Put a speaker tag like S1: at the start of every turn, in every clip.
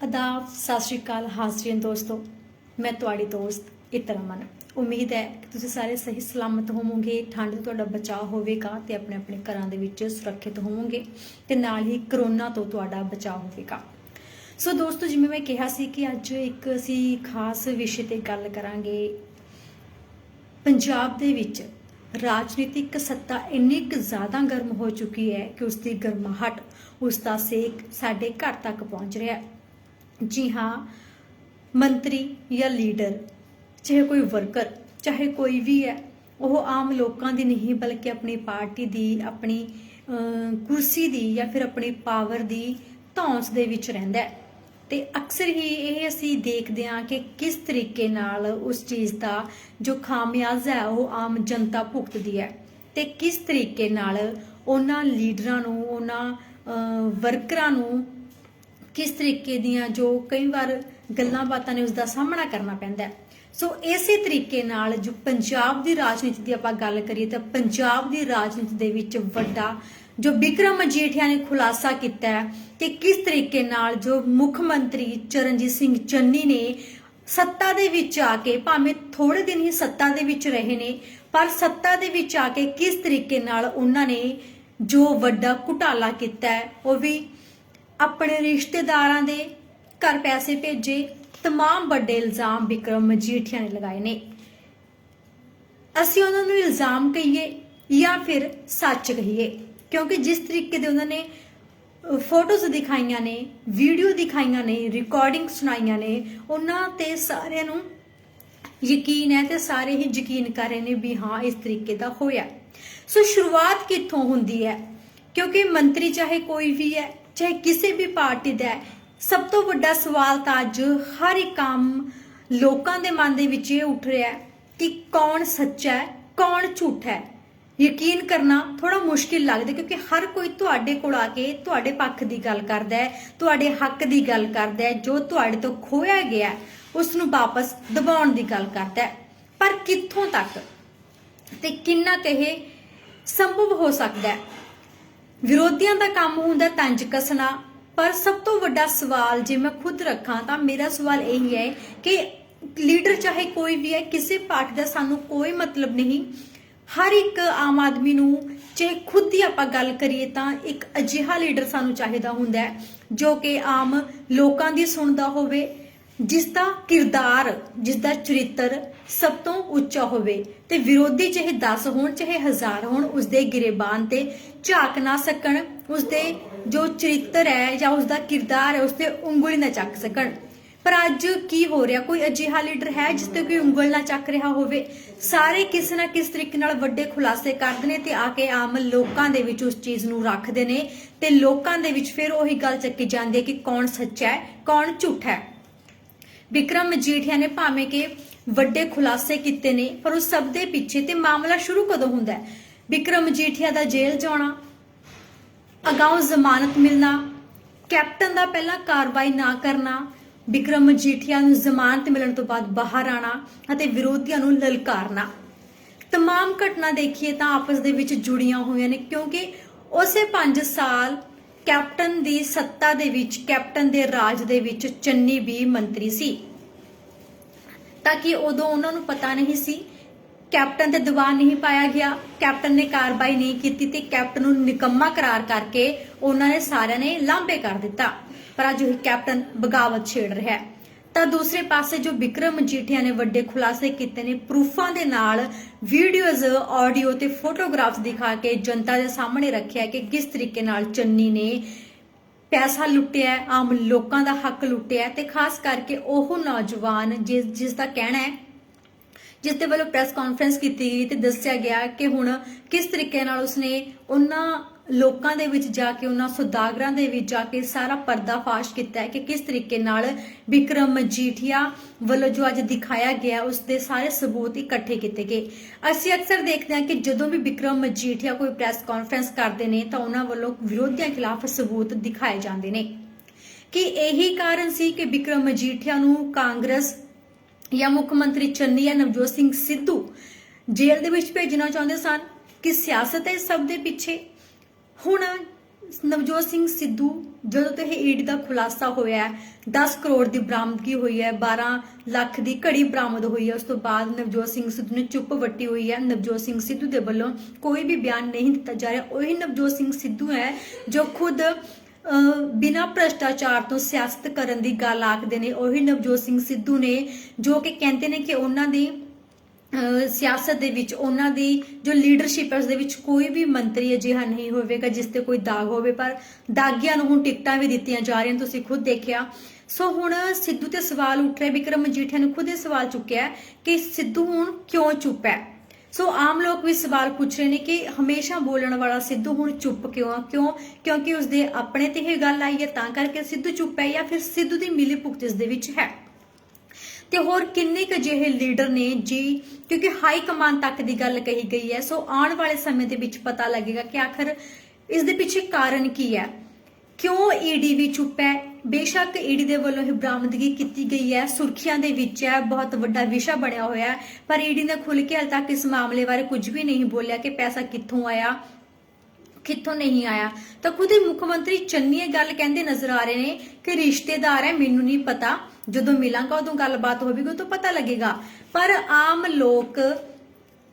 S1: आदाब सत श्री अकाल हाजरीन दोस्तों, मैं तुहाड़ी दोस्त इतरमन। उम्मीद है कि तुसीं सारे सही सलामत होवोगे, ठंड तो तुहाडा बचाव होवेगा ते अपने अपने घरां दे विच सुरक्षित होवोगे ते नाल ही करोना तो तुहाडा बचाव होवेगा। सो दोस्तों, जिवें मैं कहा सी कि अज एक असीं खास विषय ते गल करांगे। पंजाब दे विच राजनीतिक सत्ता इन्नी क ज़्यादा गर्म हो चुकी है कि उसकी गर्माहट, उसका सेक साडे घर तक पहुँच रहा है। जी हाँ, मंत्री या लीडर, चाहे कोई वर्कर, चाहे कोई भी है, वो आम लोगों की नहीं बल्कि अपनी पार्टी दी, अपनी कुर्सी दी या फिर अपनी पावर दी धौंस दे विच रहिंदा है। ते अक्सर ही ये असीं देखते हैं कि किस तरीके नाल उस चीज़ का जो खामियाजा है वो आम जनता भुगतदी है ते किस तरीके नाल उन्हां लीडरां नूं, उन्हां वर्करां नूं किस तरीके दियां जो कई बार गल्लां बातां ने उसका सामना करना पैंदा है। सो इसे तरीके नाल जो पंजाब की राजनीति की आपां गल करिए तो पंजाब की राजनीति दे विच वड्डा जो बिक्रम मजीठिया ने खुलासा किया है कि किस तरीके नाल जो मुख मंत्री चरणजीत सिंह चन्नी ने सत्ता दे विच आके, भावें थोड़े दिन ही सत्ता दे विच रहे ने, पर सत्ता दे विच आके किस तरीके नाल उन्हां ने जो वड्डा घुटाला किया है, वो भी अपने रिश्तेदारां दे घर पैसे भेजे, तमाम बड़े इल्जाम बिक्रम मजीठिया ने लगाए ने। असीं उन्हां नूं इल्जाम कहिए या फिर सच कहिए, क्योंकि जिस तरीके दे उन्होंने फोटोज दिखाइया ने, वीडियो दिखाइया ने, रिकॉर्डिंग सुनाइया ने, उन्हां ते सारिआं नूं यकीन है ते सारे ही यकीन कर रहे हैं भी हाँ इस तरीके का होया। सो शुरुआत कित्थों हुंदी है? क्योंकि मंत्री चाहे कोई भी है, चाहे किसी भी पार्टी का है, सब तो बड़ा सवाल तो अज हर एक आम लोगों के मन दे विच ये उठ रहा है कि कौन सच्चा है, कौन झूठा है। यकीन करना थोड़ा मुश्किल लगता है, क्योंकि हर कोई तुहाडे कोल आके तुहाडे पक्ष की गल करदा है, तुहाडे हक की गल करदा है, जो तुहाडे तो खोया गया उसनूं वापस दबाउण की गल करदा है। पर कित्थों तक ते किन्ना कहे संभव हो सकता है? विरोधियों का काम हुंदा तंज कसना, पर सब तो वड्डा सवाल जे मैं खुद रखा तो मेरा सवाल यही है कि लीडर चाहे कोई भी है, किसी पार्टी का सानू कोई मतलब नहीं। हर एक आम आदमी नूं, चाहे खुद की आपां गल करिए तो एक अजिहा लीडर सानू चाहिदा हुंदा है जो कि आम लोकां दी सुणदा होवे, जिसका किरदार, जिसका चरित्र सब तो उच्चा होवे ते विरोधी चाहे 10 होण चाहे 1000 होण उसदे गिरेबान ते झाक ना सकण, उसदे जो चरित्र है या उसका किरदार है उसते उंगली ना चक सकण। पर अज की हो रहा? कोई अजिहा लीडर है जिसते कोई उंगल ना चक रहा होवे? सारे किसी ना किस तरीके नाल वड्डे खुलासे करदे ने ते आके आम लोकां दे विच उस चीज़ नूं रखदे ने ते लोकां दे विच फिर उही गल चक्की जांदी है कि कौन सच्चा है, कौन झूठा है। बिक्रम मजीठिया ने भावें के वड्डे खुलासे किते ने, पर उस सब दे पिछे ते मामला शुरू कदों हुंदा है? बिक्रम मजीठिया दा जेल जाना, अगाउं जमानत मिलना, कैप्टन दा पहला कार्रवाई ना करना, बिक्रम मजीठिया नूं जमानत मिलण तो बाद बाहर आना अते विरोधियों नूं ललकारना, तमाम घटना देखिए तो आपस दे विच जुड़ियां हुई ने। क्योंकि उसे 5 साल कैप्टन दी सत्ता दे विच, कैप्टन दे राज दे विच चन्नी भी मंत्री सी, ताकि उदों उन्हां नूं पता नहीं सी, कैप्टन ते दबाव नहीं पाया गया, कैप्टन ने कार्रवाई नहीं की ते कैप्टन नूं निकम्मा करार करके उन्होंने सारे ने लांभे कर दिता। पर अज कैप्टन बगावत छेड़ रहा है। तो दूसरे पासे जो बिक्रम मजीठिया ने वड्डे खुलासे किए ने, प्रूफां दे नाल वीडियोज, ऑडियो ते फोटोग्राफ्स दिखा के जनता के सामने रखिया कि किस तरीके नाल चन्नी ने पैसा लुटिया, आम लोगों का हक लुटिया, ते खास करके ओह नौजवान जिसका कहना है, जिसके वालों प्रेस कॉन्फ्रेंस की गई तो दस्या गया कि हुण किस तरीके नाल उसने उन्हां लोकां दे विच जाके, उन्हां सौदागरां दे विच जाके सारा पर्दाफाश किया है कि किस तरीके नाल बिक्रम मजीठिया वालों जो अज दिखाया गया उसके सारे सबूत इकट्ठे किए गए। असीं अक्सर देखते हैं कि जदों भी बिक्रम मजीठिया कोई प्रेस कॉन्फ्रेंस करते हैं तो उन्हां वालों विरोधियों खिलाफ सबूत दिखाए जाते हैं कि यही कारण सी कि बिक्रम मजीठिया नूं कांग्रेस या मुख मंत्री चन्नी या नवजोत सिंह सिद्धू जेल दे विच भेजना चाहते सन कि सियासत है इस सब दे पिछे। हुण ਨਵਜੋਤ ਸਿੰਘ ਸਿੱਧੂ ਜਦੋਂ ਤੋਂ ਇਹ ਈਡੀ ਦਾ ਖੁਲਾਸਾ ਹੋਇਆ ਹੈ, 10 ਕਰੋੜ ਦੀ ਬਰਾਮਦਗੀ ਹੋਈ ਹੈ, 12 ਲੱਖ ਦੀ ਘੜੀ ਬਰਾਮਦ ਹੋਈ ਹੈ, ਉਸ ਤੋਂ ਬਾਅਦ ਨਵਜੋਤ ਸਿੰਘ ਸਿੱਧੂ ਨੇ ਚੁੱਪ ਵੱਟੀ ਹੋਈ ਹੈ। ਨਵਜੋਤ ਸਿੰਘ ਸਿੱਧੂ ਦੇ ਵੱਲੋਂ ਕੋਈ ਵੀ ਬਿਆਨ ਨਹੀਂ ਦਿੱਤਾ ਜਾ ਰਿਹਾ। ਉਹੀ ਨਵਜੋਤ ਸਿੰਘ ਸਿੱਧੂ ਹੈ ਜੋ ਖੁਦ ਬਿਨਾਂ ਭ੍ਰਿਸ਼ਟਾਚਾਰ ਤੋਂ ਸਿਆਸਤ ਕਰਨ ਦੀ ਗੱਲ ਆਖਦੇ ਨੇ। ਉਹੀ ਨਵਜੋਤ ਸਿੰਘ ਸਿੱਧੂ ਨੇ ਜੋ ਕਿ ਕਹਿੰਦੇ ਨੇ ਕਿ ਉਹਨਾਂ ਦੀ ਸਿਆਸਤ ਦੇ ਵਿੱਚ, ਉਹਨਾਂ ਦੀ ਜੋ ਲੀਡਰਸ਼ਿਪ ਹੈ ਉਸ ਦੇ ਵਿੱਚ ਕੋਈ ਵੀ ਮੰਤਰੀ ਅਜਿਹਾ ਨਹੀਂ ਹੋਵੇਗਾ ਜਿਸ ਤੇ ਕੋਈ ਦਾਗ ਹੋਵੇ, ਪਰ ਦਾਗੀਆਂ ਨੂੰ ਹੁਣ ਟਿਕਟਾਂ ਵੀ ਦਿੱਤੀਆਂ ਜਾ ਰਹੀਆਂ, ਤੁਸੀਂ ਖੁਦ ਦੇਖਿਆ। ਸੋ ਹੁਣ ਸਿੱਧੂ ਤੇ ਸਵਾਲ ਉੱਠ ਰਿਹਾ, ਵਿਕਰਮ ਮਜੀਠੀਆ ਨੇ ਖੁਦ ਇਹ ਸਵਾਲ ਚੁੱਕਿਆ ਕਿ ਸਿੱਧੂ ਹੁਣ ਕਿਉਂ ਚੁੱਪ ਹੈ। ਸੋ ਆਮ ਲੋਕ ਵੀ ਸਵਾਲ ਪੁੱਛ ਰਹੇ ਨੇ ਕਿ ਹਮੇਸ਼ਾ ਬੋਲਣ ਵਾਲਾ ਸਿੱਧੂ ਹੁਣ ਚੁੱਪ ਕਿਉਂ ਕਿਉਂਕਿ ਉਸਦੇ ਆਪਣੇ ਤੇ ਇਹ ਗੱਲ ਆਈ ਹੈ ਤਾਂ ਕਰਕੇ ਸਿੱਧੂ ਚੁੱਪ ਹੈ, ਜਾਂ ਫਿਰ ਸਿੱਧੂ ਦੀ ਮਿਲੀ ਭੁਗਤ ਇਸ ਦੇ ਵਿੱਚ ਹੈ। ਤੇ ਹੋਰ ਕਿੰਨੇ ਕੁ ਜਿਹੇ ਲੀਡਰ ਨੇ ਜੀ, ਕਿਉਂਕਿ ਹਾਈ ਕਮਾਂਡ ਤੱਕ ਦੀ ਗੱਲ ਕਹੀ ਗਈ ਹੈ। ਸੋ ਆਉਣ ਵਾਲੇ ਸਮੇਂ ਦੇ ਵਿੱਚ ਪਤਾ ਲੱਗੇਗਾ ਕਿ ਆਖਰ ਇਸ ਦੇ ਪਿੱਛੇ ਕਾਰਨ ਕੀ ਹੈ, ਕਿਉਂ ਈਡੀ ਵੀ ਚੁੱਪ ਹੈ। ਬੇਸ਼ੱਕ ਈਡੀ ਦੇ ਵੱਲੋਂ ਇਹ ਬਰਾਮਦਗੀ ਕੀਤੀ ਗਈ ਹੈ, ਸੁਰਖੀਆਂ ਦੇ ਵਿੱਚ ਹੈ, ਬਹੁਤ ਵੱਡਾ ਵਿਸ਼ਾ ਬਣਿਆ ਹੋਇਆ ਹੈ, ਪਰ ਈਡੀ ਨੇ ਖੁੱਲ੍ਹ ਕੇ ਹਾਲੇ ਤੱਕ ਇਸ ਮਾਮਲੇ ਬਾਰੇ ਕੁਝ ਵੀ ਨਹੀਂ ਬੋਲਿਆ ਕਿ ਪੈਸਾ ਕਿੱਥੋਂ ਆਇਆ ਕਿੱਥੋਂ ਨਹੀਂ ਆਇਆ। ਤਾਂ ਖੁਦ ਹੀ ਮੁੱਖ ਮੰਤਰੀ ਚੰਨੀ ਇਹ ਗੱਲ ਕਹਿੰਦੇ ਨਜ਼ਰ ਆ ਰਹੇ ਨੇ ਕਿ ਰਿਸ਼ਤੇਦਾਰ ਹੈ, ਮੈਨੂੰ ਨਹੀਂ ਪਤਾ, ਜਦੋਂ ਮਿਲਾਂਗਾ ਉਦੋਂ ਗੱਲਬਾਤ ਹੋਵੇਗੀ ਉਦੋਂ ਪਤਾ ਲੱਗੇਗਾ। ਪਰ ਆਮ ਲੋਕ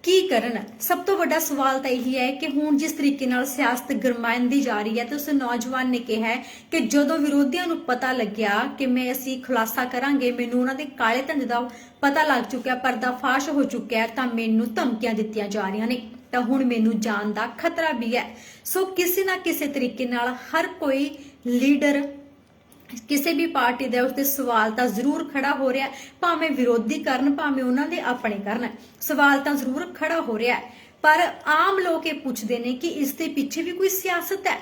S1: ਕੀ ਕਰਨ? ਸਭ ਤੋਂ ਵੱਡਾ ਸਵਾਲ ਤਾਂ ਇਹੀ ਹੈ ਕਿ ਹੁਣ ਜਿਸ ਤਰੀਕੇ ਨਾਲ ਸਿਆਸਤ ਗਰਮਾਇੰਦੀ ਜਾ ਰਹੀ ਹੈ, ਤੇ ਉਸ ਨੌਜਵਾਨ ਨੇ ਕਿਹਾ ਹੈ ਕਿ ਜਦੋਂ ਵਿਰੋਧੀਆਂ ਨੂੰ ਪਤਾ ਲੱਗਿਆ ਕਿ ਅਸੀਂ ਖੁਲਾਸਾ ਕਰਾਂਗੇ, ਮੈਨੂੰ ਉਹਨਾਂ ਦੇ ਕਾਲੇ ਧੰਦੇ ਦਾ ਪਤਾ ਲੱਗ ਚੁੱਕਿਆ, ਪਰਦਾਫਾਸ਼ ਹੋ ਚੁੱਕਿਆ, ਤਾਂ ਮੈਨੂੰ ਧਮਕੀਆਂ ਦਿੱਤੀਆਂ ਜਾ ਰਹੀਆਂ ਨੇ, ਤਾਂ ਹੁਣ ਮੈਨੂੰ ਜਾਨ ਦਾ ਖਤਰਾ ਵੀ ਹੈ। ਸੋ ਕਿਸੇ ਨਾ ਕਿਸੇ ਤਰੀਕੇ ਨਾਲ ਹਰ ਕੋਈ ਲੀਡਰ ਕਿਸੇ ਵੀ ਪਾਰਟੀ ਦਾ ਉਸ ਤੇ ਸਵਾਲ ਤਾਂ ਜ਼ਰੂਰ ਖੜਾ ਹੋ ਰਿਹਾ, ਭਾਵੇਂ ਵਿਰੋਧੀ ਕਰਨ ਭਾਵੇਂ ਉਹਨਾਂ ਦੇ ਆਪਣੇ ਕਰਨ, ਸਵਾਲ ਤਾਂ ਜ਼ਰੂਰ ਖੜਾ ਹੋ ਰਿਹਾ। ਪਰ ਆਮ ਲੋਕ ਇਹ ਪੁੱਛਦੇ ਨੇ ਕਿ ਇਸ ਦੇ ਪਿੱਛੇ ਵੀ ਕੋਈ ਸਿਆਸਤ ਹੈ।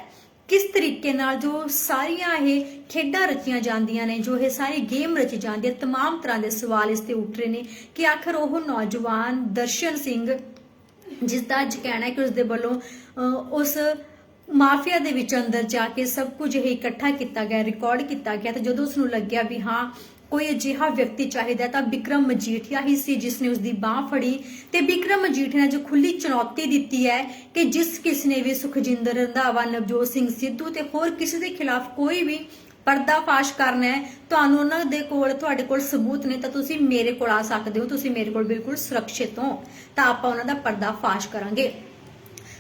S1: ਕਿਸ ਤਰੀਕੇ ਨਾਲ ਜੋ ਸਾਰੀਆਂ ਇਹ ਖੇਡਾਂ ਰਚੀਆਂ ਜਾਂਦੀਆਂ ਨੇ, ਜੋ ਇਹ ਸਾਰੀ ਗੇਮ ਰਚੀ ਜਾਂਦੀ ਹੈ, तमाम ਤਰ੍ਹਾਂ ਦੇ ਸਵਾਲ ਇਸ ਤੇ ਉੱਠ ਰਹੇ ਨੇ ਕਿ ਆਖਰ ਉਹ ਨੌਜਵਾਨ ਦਰਸ਼ਨ ਸਿੰਘ ਜਿਸ ਦਾ ਅੱਜ ਕਹਿਣਾ ਹੈ ਕਿ ਉਸ ਦੇ ਵੱਲੋਂ ਉਸ ਮਾਫੀਆ ਦੇ ਵਿੱਚ ਅੰਦਰ ਜਾ ਕੇ ਸਭ ਕੁਝ ਇਹ ਇਕੱਠਾ ਕੀਤਾ ਗਿਆ, ਰਿਕਾਰਡ ਕੀਤਾ ਗਿਆ, ਤੇ ਜਦੋਂ ਉਸ ਨੂੰ ਲੱਗਿਆ ਵੀ ਹਾਂ ਕੋਈ ਅਜਿਹਾ ਵਿਅਕਤੀ ਚਾਹੀਦਾ ਤਾਂ ਵਿਕਰਮ ਮਜੀਠੀਆ ਹੀ ਸੀ ਜਿਸ ਨੇ ਉਸ ਦੀ ਬਾਹ ਫੜੀ। ਤੇ ਵਿਕਰਮ ਮਜੀਠੀਆ ਨੇ ਜੋ ਖੁੱਲੀ ਚੁਣੌਤੀ ਦਿੱਤੀ ਹੈ ਕਿ ਜਿਸ ਕਿਸ ਨੇ ਵੀ ਸੁਖਜਿੰਦਰ ਰੰਧਾਵਾ, ਨਵਜੋਤ ਸਿੰਘ ਸਿੱਧੂ ਤੇ ਹੋਰ ਕਿਸੇ ਦੇ ਖਿਲਾਫ ਕੋਈ ਵੀ ਪਰਦਾਫਾਸ਼ ਕਰਨਾ ਹੈ, ਤੁਹਾਨੂੰ ਉਹਨਾਂ ਦੇ ਕੋਲ, ਤੁਹਾਡੇ ਕੋਲ ਸਬੂਤ ਨੇ ਤਾਂ ਤੁਸੀਂ ਮੇਰੇ ਕੋਲ ਆ ਸਕਦੇ ਹੋ, ਤੁਸੀਂ ਮੇਰੇ ਕੋਲ ਬਿਲਕੁਲ ਸੁਰੱਖਿਅਤ ਹੋ, ਤਾਂ ਆਪਾਂ ਉਹਨਾਂ ਦਾ ਪਰਦਾਫਾਸ਼ ਕਰਾਂਗੇ।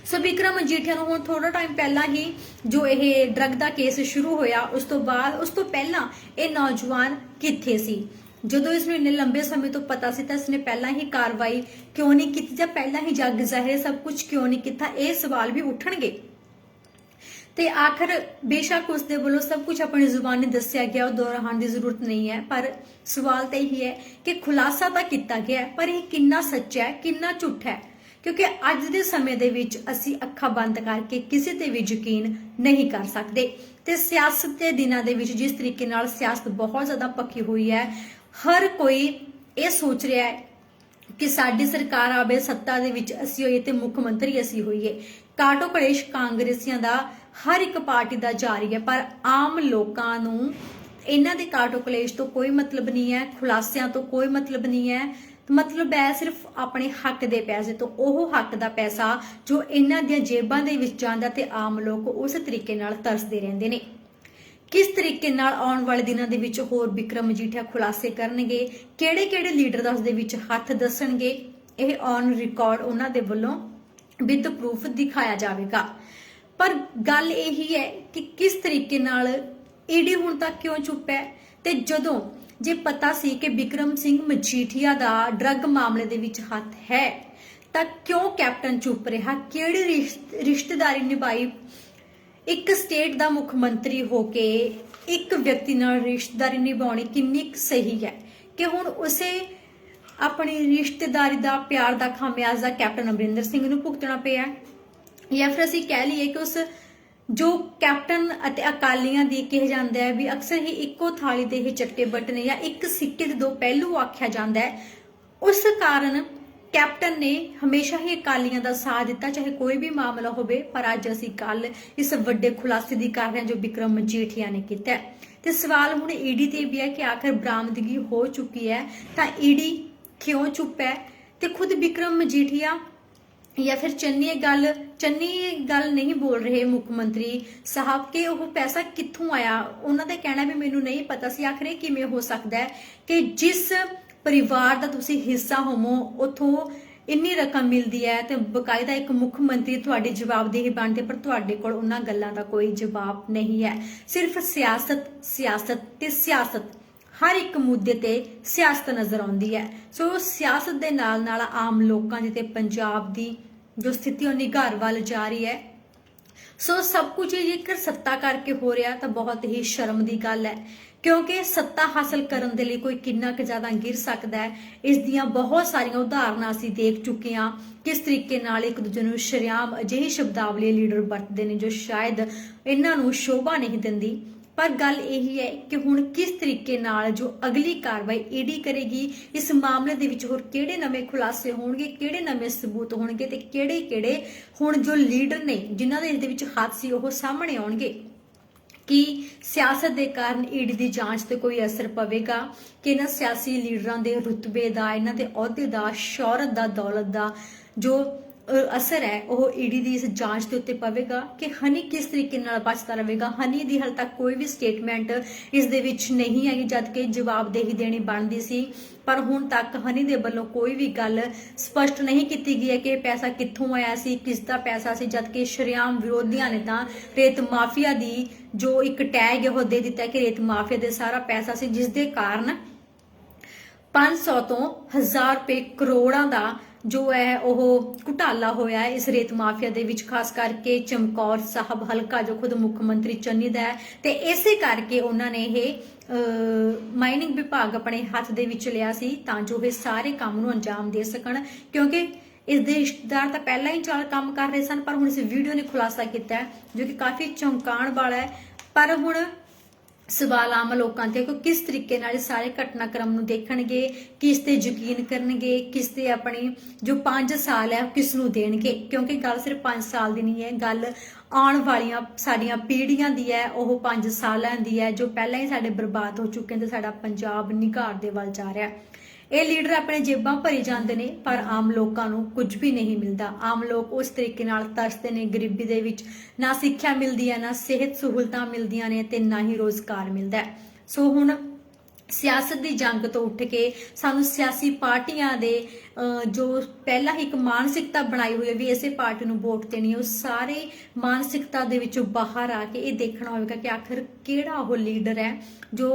S1: ਸੋ ਵਿਕਰਮ ਮਜੀਠੀਆ ਨੂੰ ਹੁਣ ਥੋੜਾ ਟਾਈਮ ਪਹਿਲਾਂ ਹੀ ਜੋ ਇਹ ਡਰੱਗ ਦਾ ਕੇਸ ਸ਼ੁਰੂ ਹੋਇਆ, ਉਸ ਤੋਂ ਪਹਿਲਾਂ ਇਹ ਨੌਜਵਾਨ ਕਿੱਥੇ ਸੀ? ਜਦੋਂ ਇਸ ਨੂੰ ਇੰਨੇ ਲੰਬੇ ਸਮੇਂ ਤੋਂ ਪਤਾ ਸੀ ਤਾਂ ਇਸਨੇ ਪਹਿਲਾਂ ਹੀ ਕਾਰਵਾਈ ਕਿਉਂ ਨਹੀਂ ਕੀਤੀ, ਜਾਂ ਪਹਿਲਾਂ ਹੀ ਜੱਗ ਜ਼ਾਹਿਰ ਸਭ ਕੁਝ ਕਿਉਂ ਨਹੀਂ ਕੀਤਾ? ਇਹ ਸਵਾਲ ਵੀ ਉੱਠਣਗੇ। ਤੇ ਆਖਰ ਬੇਸ਼ੱਕ ਉਸ ਦੇ ਵੱਲੋਂ ਸਭ ਕੁਝ ਆਪਣੀ ਜ਼ੁਬਾਨੀ ਦੱਸਿਆ ਗਿਆ, ਉਹ ਦੁਹਰਾਉਣ ਦੀ ਜ਼ਰੂਰਤ ਨਹੀਂ ਹੈ, ਪਰ ਸਵਾਲ ਤਾਂ ਇਹੀ ਹੈ ਕਿ ਖੁਲਾਸਾ ਤਾਂ ਕੀਤਾ ਗਿਆ, ਪਰ ਇਹ ਕਿੰਨਾ ਸੱਚਾ ਹੈ, ਕਿੰਨਾ ਝੂਠਾ ਹੈ? ਕਿਉਂਕਿ ਅੱਜ ਦੇ ਸਮੇਂ ਦੇ ਵਿੱਚ ਅਸੀਂ ਅੱਖਾਂ ਬੰਦ ਕਰਕੇ ਕਿਸੇ ਤੇ ਵੀ ਯਕੀਨ ਨਹੀਂ ਕਰ ਸਕਦੇ। ਤੇ ਸਿਆਸਤ ਦੇ ਦਿਨਾਂ ਦੇ ਵਿੱਚ ਜਿਸ ਤਰੀਕੇ ਨਾਲ ਸਿਆਸਤ ਬਹੁਤ ਜ਼ਿਆਦਾ ਪੱਕੀ ਹੋਈ ਹੈ, ਹਰ ਕੋਈ ਇਹ ਸੋਚ ਰਿਹਾ ਹੈ ਕਿ ਸਾਡੀ ਸਰਕਾਰ ਆਵੇ, ਸੱਤਾ ਦੇ ਵਿੱਚ ਅਸੀਂ ਹੋਈਏ ਤੇ ਮੁੱਖ ਮੰਤਰੀ ਅਸੀਂ ਹੋਈਏ। ਕਾਟੋ ਕਲੇਸ਼ ਕਾਂਗਰਸੀਆਂ ਦਾ ਹਰ ਇੱਕ ਪਾਰਟੀ ਦਾ ਜਾਰੀ ਹੈ, ਪਰ ਆਮ ਲੋਕਾਂ ਨੂੰ ਇਹਨਾਂ ਦੇ ਕਾਟੋ ਕਲੇਸ਼ ਤੋਂ ਕੋਈ ਮਤਲਬ ਨਹੀਂ ਹੈ, ਖੁਲਾਸਿਆਂ ਤੋਂ ਕੋਈ ਮਤਲਬ ਨਹੀਂ ਹੈ। ਮਤਲਬ ਹੈ ਸਿਰਫ ਆਪਣੇ ਹੱਕ ਦੇ ਪੈਸੇ ਤੋਂ, ਉਹ ਹੱਕ ਦਾ ਪੈਸਾ ਜੋ ਇਹਨਾਂ ਦੀਆਂ ਜੇਬਾਂ ਦੇ ਵਿੱਚ ਜਾਂਦਾ, ਤੇ ਆਮ ਲੋਕ ਉਸ ਤਰੀਕੇ ਨਾਲ ਤਰਸਦੇ ਰਹਿੰਦੇ ਨੇ। ਕਿਸ ਤਰੀਕੇ ਨਾਲ ਆਉਣ ਵਾਲੇ ਦਿਨਾਂ ਦੇ ਵਿੱਚ ਹੋਰ ਵਿਕਰਮ ਮਜੀਠੀਆ ਖੁਲਾਸੇ ਕਰਨਗੇ, ਕਿਹੜੇ ਲੀਡਰ ਦਾ ਉਸ ਦੇ ਵਿੱਚ ਹੱਥ ਦੱਸਣਗੇ, ਇਹ ਔਨ ਰਿਕਾਰਡ ਉਹਨਾਂ ਦੇ ਵੱਲੋਂ ਵਿਦ ਪ੍ਰੂਫ ਦਿਖਾਇਆ ਜਾਵੇਗਾ। ਪਰ ਗੱਲ ਇਹੀ ਹੈ ਕਿ ਕਿਸ ਤਰੀਕੇ ਨਾਲ ਈਡੀ ਹੁਣ ਤੱਕ ਕਿਉਂ ਚੁੱਪ ਹੈ? ਤੇ ਜਦੋਂ ਜੇ ਪਤਾ ਸੀ ਕਿ ਵਿਕਰਮ ਸਿੰਘ ਮਜੀਠੀਆ ਦਾ ਡਰੱਗ ਮਾਮਲੇ ਦੇ ਵਿੱਚ ਹੱਥ ਹੈ, ਤਾਂ ਕਿਉਂ ਕੈਪਟਨ ਚੁੱਪ ਰਿਹਾ? ਕਿਹੜੀ ਰਿਸ਼ਤੇਦਾਰੀ ਨਿਭਾਈ? ਇੱਕ ਸਟੇਟ ਦਾ ਮੁੱਖ ਮੰਤਰੀ ਹੋ ਕੇ ਇੱਕ ਵਿਅਕਤੀ ਨਾਲ ਰਿਸ਼ਤੇਦਾਰੀ ਨਿਭਾਉਣੀ ਕਿੰਨੀ ਸਹੀ ਹੈ? ਕਿ ਹੁਣ ਉਸੇ ਆਪਣੀ ਰਿਸ਼ਤੇਦਾਰੀ ਦਾ, ਪਿਆਰ ਦਾ ਖਾਮਿਆਜ਼ਾ ਕੈਪਟਨ ਅਮਰਿੰਦਰ ਸਿੰਘ ਨੂੰ ਭੁਗਤਣਾ ਪਿਆ, ਜਾਂ ਫਿਰ ਅਸੀਂ ਕਹਿ ਲਈਏ ਕਿ ਉਸ ਜੋ ਕੈਪਟਨ ਅਤੇ ਅਕਾਲੀਆਂ ਦੀ ਕਿਹਾ ਜਾਂਦਾ ਹੈ ਵੀ ਅਕਸਰ ਹੀ ਇੱਕੋ ਥਾਲੀ ਦੇ ਹੀ ਚੱਟੇ ਬਟਨੇ, ਜਾਂ ਇੱਕ ਸਿੱਕੇ ਦੇ ਦੋ ਪਹਿਲੂ ਆਖਿਆ ਜਾਂਦਾ ਹੈ, ਉਸ ਕਾਰਨ ਕੈਪਟਨ ਨੇ ਹਮੇਸ਼ਾ ਹੀ ਅਕਾਲੀਆਂ ਦਾ ਸਾਥ ਦਿੱਤਾ, ਚਾਹੇ ਕੋਈ ਵੀ ਮਾਮਲਾ ਹੋਵੇ। ਪਰ ਅੱਜ ਅਸੀਂ ਕੱਲ ਇਸ ਵੱਡੇ ਖੁਲਾਸੇ ਦੀ ਕਰ ਰਹੇ ਹਾਂ ਜੋ ਵਿਕਰਮ ਮਜੀਠੀਆ ਨੇ ਕੀਤਾ ਹੈ। ਤੇ ਸਵਾਲ ਹੁਣ ਈਡੀ ਤੇ ਵੀ ਹੈ ਕਿ ਆਖਰ ਬਰਾਮਦਗੀ ਹੋ ਚੁੱਕੀ ਹੈ ਤਾਂ ਈਡੀ ਕਿਉਂ ਚੁੱਪ ਹੈ? ਤੇ ਖੁਦ ਵਿਕਰਮ ਮਜੀਠੀਆ या फिर चन्नी गल नहीं बोल रहे मुख मंत्री साहब कि वो पैसा कित्थों आया। उन्होंने कहना भी मैनू नहीं पता सी। आखिर किवें हो सकता है कि जिस परिवार का तुसी हिस्सा होवो उथों इन्नी रकम मिलती है तो बकायदा एक मुख मंत्री तुहाडी जवाबदेही बनते, पर तुहाडे कोल उन्हां गल्लां दा कोई जवाब नहीं है। सिर्फ सियासत सियासत ते सियासत, हर एक मुद्दे ते सियासत नज़र आउंदी है। सो सियासत दे नाल नाल आम लोकां दी ते पंजाब दी जो स्थिति है निघार वाल जा रही है। सो सब कुछ जेकर सत्ता करके हो रहा तो बहुत ही शर्म की गल है, क्योंकि सत्ता हासिल करने के लिए कोई कितना क ज्यादा गिर सकता है। इस दियां बहुत सारिया उदाहरण असीं देख चुके हैं किस तरीके नाल एक दूजे नूं शरेआम अजिही शब्दावली लीडर वरतदे ने जो शायद इन्हां नूं शोभा नहीं दिंदी। पर गल यही है कि हुण किस तरीके नाल जो अगली कार्रवाई ईडी करेगी, इस मामले दे विच होर किहड़े नवे खुलासे होणगे, किहड़े नवे सबूत होणगे ते किहड़े हुण जो लीडर ने जिन्हां दे इस दे विच हत्थ सी ओह सामणे आउणगे। कि सियासत के कारण ईडी की जांच ते कोई असर पवेगा कि इन्हां सियासी लीडरां दे रुतबे दा, इन्हां दे अहुदे दा, शौहरत दा, दौलत दा जो असर है वह ईडी की इस जांच के उत्ते पवेगा कि हनी किस तरीके नाल बचता रहेगा। हनी की हाल तक कोई भी स्टेटमेंट इस दे विच नहीं है, जबकि जवाबदेही देनी बनती सी, पर हुण तक हनी दे वल्लों कोई भी गल स्पष्ट नहीं की गई है कि पैसा कित्थों आया सी, किसका पैसा सी। जबकि शरेआम विरोधियों ने तां रेत माफिया की जो एक टैग है वह दे दिता है कि रेत माफिया दे सारा पैसा सी, जिस दे कारण 500 तो 1000 रुपए करोड़ां दा जो है वह घुटाला होया है इस रेत माफिया दे विच, खास करके चमकौर साहब हलका जो खुद मुख मंत्री चन्नी दा है। ते इसे करके उन्होंने ये माइनिंग विभाग अपने हथ दे विच लिया सी तां जो ये सारे काम नूं अंजाम दे सकण, क्योंकि इस दे रिश्तेदार तो पहला ही चाल काम कर रहे सन, पर हुण इस वीडियो ने खुलासा किया है जो कि काफ़ी चौंकाण वाला है। पर हुण सवाल आम लोगों ते कि किस तरीके नाल सारे घटनाक्रम नूं देखणगे, किस ते यकीन करनगे, किस ते अपनी जो 5 साल है किस नूं देणगे, क्योंकि गल सिर्फ 5 साल की नहीं है, गल आउण वालियां साडियां पीढ़ियां दी है, वह 5 सालां दी है जो पहलां ही साडे बर्बाद हो चुके हैं ते साडा पंजाब निघार दे वल जा रहा है। ये लीडर अपने जेबां भरी जाते हैं पर आम लोगों को कुछ भी नहीं मिलता। आम लोग उस तरीके नाल तरसते हैं, गरीबी दे विच ना सिक्ख्या मिलती है, ना सेहत सहूलतां मिलदियां ने ते ना ही रोजगार मिलता है। सो हुण सियासत की जंग तो उठ के सानू सियासी पार्टियां दे जो पहला ही एक मानसिकता बनाई हुई है भी इसे पार्टी नूं वोट देनी है, उस सारे मानसिकता दे विचों बाहर आके ये देखना होगा कि आखिर किहड़ा वो लीडर है जो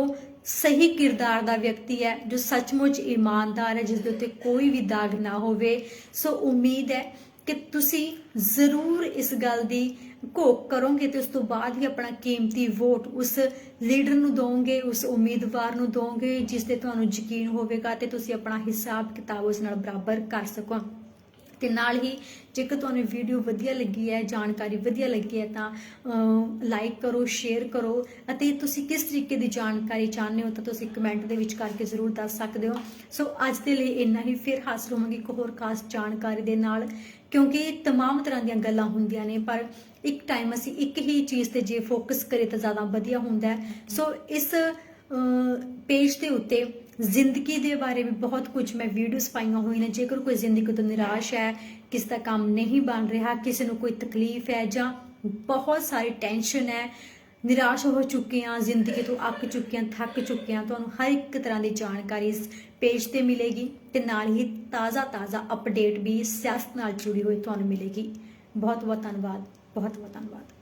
S1: सही किरदार दा व्यक्ति है, जो सचमुच ईमानदार है, जिस दे उत्ते कोई भी दाग ना होवे। सो उम्मीद है कि तुसी जरूर इस गल दी घोख करोगे तो उस तो बाद ही अपना कीमती वोट उस लीडर नूं दोगे, उस उम्मीदवार नूं दोगे जिस ते तुहानूं यकीन होवेगा ते तुसी अपना हिसाब किताब उस नाल बराबर कर सको। ते नाल ही जेकर तुहानूं वीडियो वधिया लगी है, जानकारी वधिया लगी है तो लाइक करो, शेयर करो, अते तुसी किस तरीके की जानकारी चाहते हो तो तुसी कमेंट दे विच करके जरूर दस सकते हो। सो अज दे लई इन्ना ही, फिर हासिल होवांगी एक होर खास जानकारी दे नाल, क्योंकि तमाम तरह दीयां गल्लां हुंदियां ने पर एक टाइम असी एक ही चीज़ ते जे फोकस करें तो ज़्यादा वधिया हुंदा है। सो इस पेज के उत्ते जिंदगी के बारे में बहुत कुछ मैं वीडियोस पाइया हुई ने। जेकर कोई जिंदगी तो निराश है, किसी का काम नहीं बन रहा, किसी को कोई तकलीफ है या बहुत सारी टेंशन है, निराश हो चुके हैं, जिंदगी तो अक चुके हैं, थक चुके हैं, तो हर एक तरह की जानकारी इस पेज पर मिलेगी ते नाल ही ताज़ा अपडेट भी सियासत नाल जुड़ी हुई तुहानूं मिलेगी। बहुत बहुत धन्यवाद, बहुत बहुत धन्यवाद।